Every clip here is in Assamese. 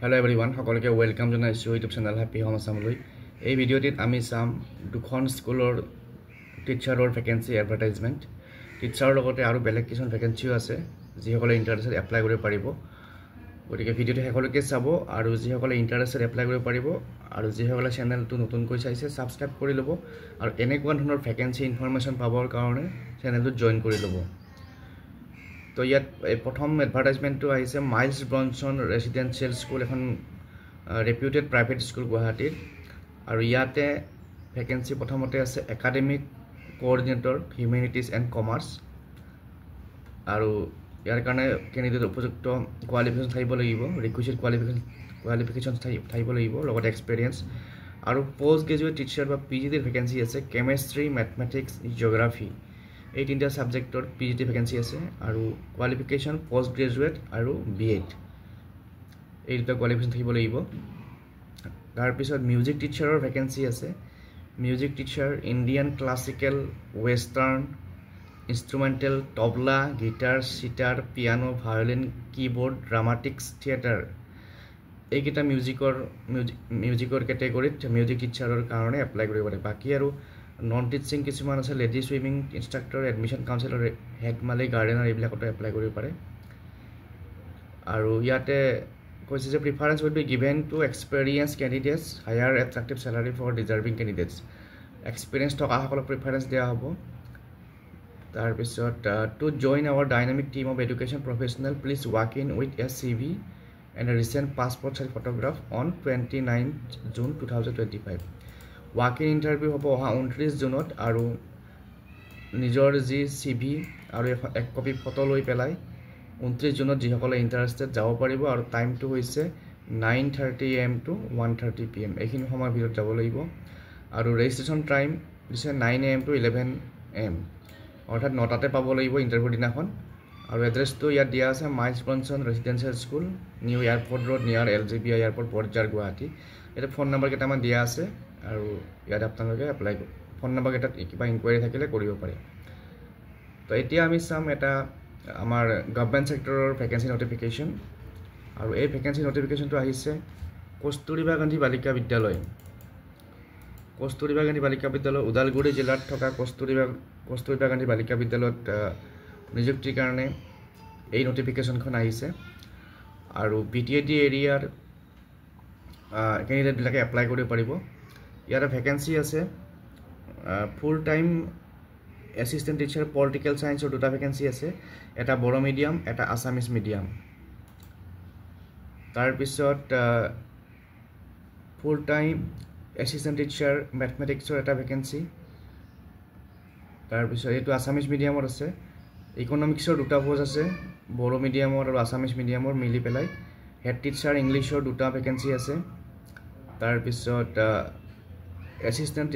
Hello everyone, সকলকে ওয়েলকাম জনাইছো ইউটিউব চেনেল হ্যাপি হোম আসামলৈ। এই ভিডিওটিত আমি চাম দুখন স্কুলৰ টিচাৰৰ ভ্যাকেন্সি এডভাৰটাইজমেন্ট। টিচাৰৰ লগতে আৰু বেলেগ কিছু ভ্যাকেন্সিও আছে যিসকলে ইন্টাৰেস্টেড এপ্লাই কৰিব পাৰিব। গতিকে ভিডিওটো সকলোকে চাব আৰু যিসকলে ইন্টাৰেস্টেড এপ্লাই কৰিব পাৰিব আৰু যিসকলে চেনেলটো নতুনকৈ চাইছে সাবস্ক্ৰাইব কৰি ল'ব আৰু এনেকুৱা ধৰণৰ ভ্যাকেন্সি ইনফৰমেশন পাবৰ কাৰণে চেনেলটো জয়েন কৰি ল'ব। তো ইয়াত প্ৰথম এডভাৰটাইজমেন্টটো আহিছে মাইলছ ব্ৰনছন ৰেসিডেন্সিয়েল স্কুল, এখন ৰেপিউটেড প্ৰাইভেট স্কুল গুৱাহাটীত। আৰু ইয়াতে ভ্যাকেন্সি প্ৰথমতে আছে academic coordinator humanities and commerce. আৰু ইয়াৰ কাৰণে কেণ্ডিডেট উপযুক্ত কোৱালিফিকেশ্যন থাকিব লাগিব, ৰিকুইজিট কোৱালিফিকেশ্যন থাকিব লাগিব, লগতে এক্সপিৰিয়েঞ্চ। আৰু পোষ্ট গ্ৰেজুৱেট টিচাৰ বা পিজিটিৰ ভ্যাকেন্সি আছে কেমেষ্ট্ৰি, মেথমেটিক্স, জিঅ'গ্ৰাফি, এই তিনিটা সাবজেক্টৰ পিজিটি ভ্যাকেন্সি আছে। আৰু কোৱালিফিকেশ্যন পোষ্ট গ্ৰেজুৱেট আৰু বিএড, এই দুটা কোৱালিফিকেশ্যন থাকিব লাগিব। তাৰপিছত মিউজিক টিচাৰৰ ভ্যাকেন্সি আছে, music teacher Indian classical, western, instrumental, tabla, guitar, sitar, piano, violin, keyboard, dramatics, theatre, এইকেইটা মিউজিকৰ কেটেগৰীত মিউজিক টিচাৰৰ কাৰণে এপ্লাই কৰিব পাৰে। বাকী আৰু নন টিচিং কিছুমান আছে, lady swimming instructor, admission counsellor, head মালিক, গাৰ্ডেনাৰ, এইবিলাকতো এপ্লাই কৰিব পাৰে। আৰু ইয়াতে কৈছে যে preference will be given to experience candidates, higher attractive salary for deserving candidates. Experience থকাসকলক প্ৰিফাৰেঞ্চ দিয়া হ'ব। তাৰপিছত to join our dynamic team of education professional, please walk in with a CV and a recent passport size photograph on 29 June 2025। Walk in interview হ'ব অহা 29 জুনত। আৰু নিজৰ যি CV আৰু এক কপি ফটো লৈ পেলাই 29 জুনত যিসকলে ইণ্টাৰেষ্টেড যাব পাৰিব। আৰু টাইমটো হৈছে 9:30 AM to 1:30 PM, এইখিনি সময়ৰ ভিতৰত যাব লাগিব। আৰু ৰেজিষ্ট্ৰেশ্যন টাইম দিছে 9 AM to 11 AM, অৰ্থাৎ 9টাতে পাব লাগিব ইণ্টাৰভিউ দিনাখন। আৰু এড্ৰেছটো ইয়াত দিয়া আছে miles Bronson residential school, new airport road, নিয়াৰ LGBI এয়াৰপৰ্ট, বৰঝাৰ, গুৱাহাটী। ইয়াতে ফোন নম্বৰ কেইটামান দিয়া আছে আৰু ইয়াত আপোনালোকে এপ্লাই ফোন নম্বৰ কেইটাত কিবা ইনকুৱাৰী থাকিলে কৰিব পাৰে। তো এতিয়া আমি চাম এটা আমাৰ গভৰ্ণমেণ্ট ছেক্টৰৰ ভ্যাকেন্সি নটিফিকেশ্যন। আৰু এই ভ্যাকেন্সি নটিফিকেশ্যনটো আহিছে কস্তুৰবা গান্ধী বালিকা বিদ্যালয়, ওদালগুৰি জিলাত থকা কস্তুৰবা গান্ধী বালিকা বিদ্যালয়ত নিযুক্তিৰ কাৰণে এই নটিফিকেশ্যনখন আহিছে। আৰু BTAD এৰিয়াৰ কেণ্ডিডেটবিলাকে এপ্লাই কৰিব পাৰিব। ইয়াতে ভ্যাকেন্সি আছে full time assistant teacher political ছায়েন্সৰ দুটা ভ্যাকেন্সি আছে, এটা বড়ো মিডিয়াম, এটা আছামিজ মিডিয়াম। তাৰপিছত ফুল টাইম এছিষ্টেণ্ট টিচাৰ মেথমেটিক্সৰ এটা ভ্যাকেন্সি। তাৰপিছত এইটো আছামিজ মিডিয়ামত আছে। ইকনমিক্সৰ দুটা পোষ্ট আছে, বড়ো মিডিয়ামৰ আৰু আছামিজ মিডিয়ামৰ মিলি পেলাই। হেড টিচাৰ ইংলিছৰ দুটা ভ্যাকেন্সি আছে। তাৰপিছত এছিষ্টেণ্ট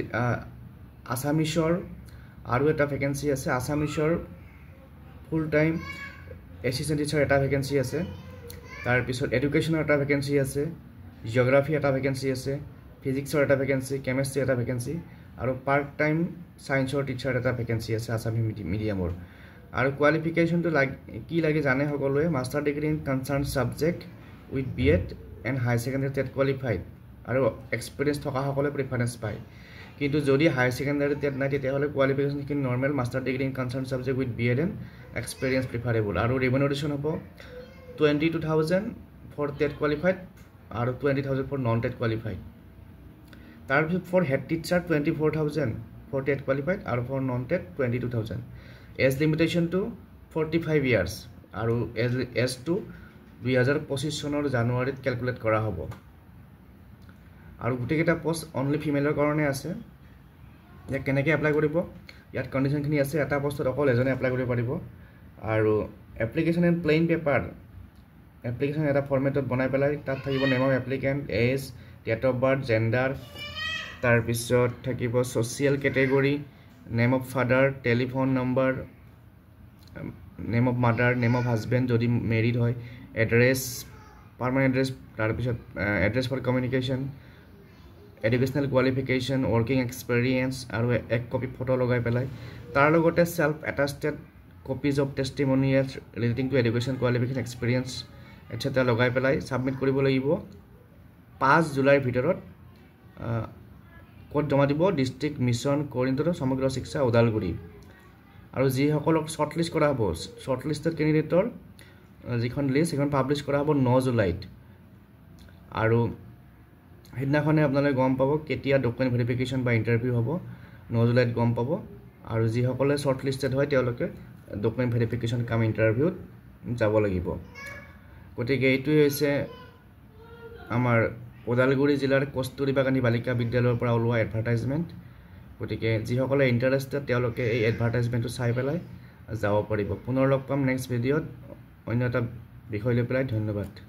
আছামিজৰ আৰু এটা ভ্যাকেন্সি আছে, আছামিজৰ ফুল টাইম এছিষ্টেণ্ট টিচাৰ এটা ভ্যাকেন্সি আছে। তাৰপিছত এডুকেশ্যনৰ এটা ভ্যাকেন্সি আছে, জিঅ'গ্ৰাফি এটা ভ্যাকেন্সি আছে, ফিজিক্সৰ এটা ভ্যাকেন্সি, কেমেষ্ট্ৰি এটা ভ্যাকেন্সি, আৰু পাৰ্ট টাইম ছায়েন্সৰ টিচাৰ এটা ভ্যাকেন্সি আছে আছামিজ মিডিয়ামৰ। আৰু কোৱালিফিকেশ্যনটো কি লাগে জানে সকলোৱে, master degree in concern subject with BEd and higher secondary TET qualified, আৰু এক্সপিৰিয়েঞ্চ থকাসকলে প্ৰিফাৰেঞ্চ পায়। কিন্তু যদি হায়াৰ ছেকেণ্ডাৰী টেট নাই তেতিয়াহ'লে কোৱালিফিকেশ্যনখিনি normal, master degree in concern subject with BEd and experience preferable. আৰু ৰেমুনাৰেশ্যন হ'ব 22,000 ফৰ টেট কোৱালিফাইড আৰু 20,000 ফৰ নন টেট কোৱালিফাইড। তাৰপিছত for head teacher 24,000 for TET qualified আৰু ফৰ নন টেট 22,000। এজ লিমিটেশ্যনটো 45 ইয়াৰ্ছ আৰু এজটো 2025 চনৰ জানুৱাৰীত কেলকুলেট কৰা হ'ব। আৰু গোটেইকেইটা পোষ্ট অনলি ফিমেলৰ কাৰণে আছে। ইয়াক কেনেকৈ এপ্লাই কৰিব, ইয়াত কণ্ডিশ্যনখিনি আছে। এটা পোষ্টত অকল এজনে এপ্লাই কৰিব পাৰিব। আৰু application and plain paper, application এটা ফৰ্মেটত বনাই পেলাই তাত থাকিব name of applicant, age, date of birth, gender, তাৰপিছত থাকিব social category, name of father, telephone number, name of mother, name of husband যদি মেৰিড হয়, এড্ৰেছ, পাৰ্মানেণ্ট এড্ৰেছ, তাৰপিছত address for communication, educational qualification, working experience, আৰু এক কপি ফটো লগাই পেলাই তাৰ লগতে self attested copies of testimonials relating to education qualification experience etc লগাই পেলাই সাবমিট কৰিব লাগিব 5 জুলাইৰ ভিতৰত ক'ত জমা দিব ডিষ্ট্ৰিক্ট মিছন কোঅৰ্ডিনেটৰ সমগ্ৰ শিক্ষা ওদালগুৰি আৰু যিসকলক শ্বৰ্টলিষ্ট কৰা হ'ব শ্বৰ্টলিষ্টেড কেণ্ডিডেটৰ যিখন লিষ্ট সেইখন পাব্লিছ কৰা হ'ব 9 জুলাইত আৰু সেইদিনাখনে আপোনালোকে গম পাব কেতিয়া ডকুমেণ্ট ভেৰিফিকেশ্যন বা ইণ্টাৰভিউ হ'ব 9 জুলাইত গম পাব আৰু যিসকলে শ্বৰ্টলিষ্টেড হয় তেওঁলোকে ডকুমেণ্ট ভেৰিফিকেশ্যন কাম ইণ্টাৰভিউত যাব লাগিব গতিকে এইটোৱে হৈছে আমাৰ ওদালগুৰি জিলাৰ কস্তুৰবা গান্ধী বালিকা বিদ্যালয়ৰ পৰা ওলোৱা এডভাৰটাইজমেণ্ট গতিকে যিসকলে ইণ্টাৰেষ্টেড তেওঁলোকে এই এডভাৰটাইজমেণ্টটো চাই পেলাই যাব পাৰিব পুনৰ লগ পাম নেক্সট ভিডিঅ'ত অন্য এটা বিষয় লৈ পেলাই ধন্যবাদ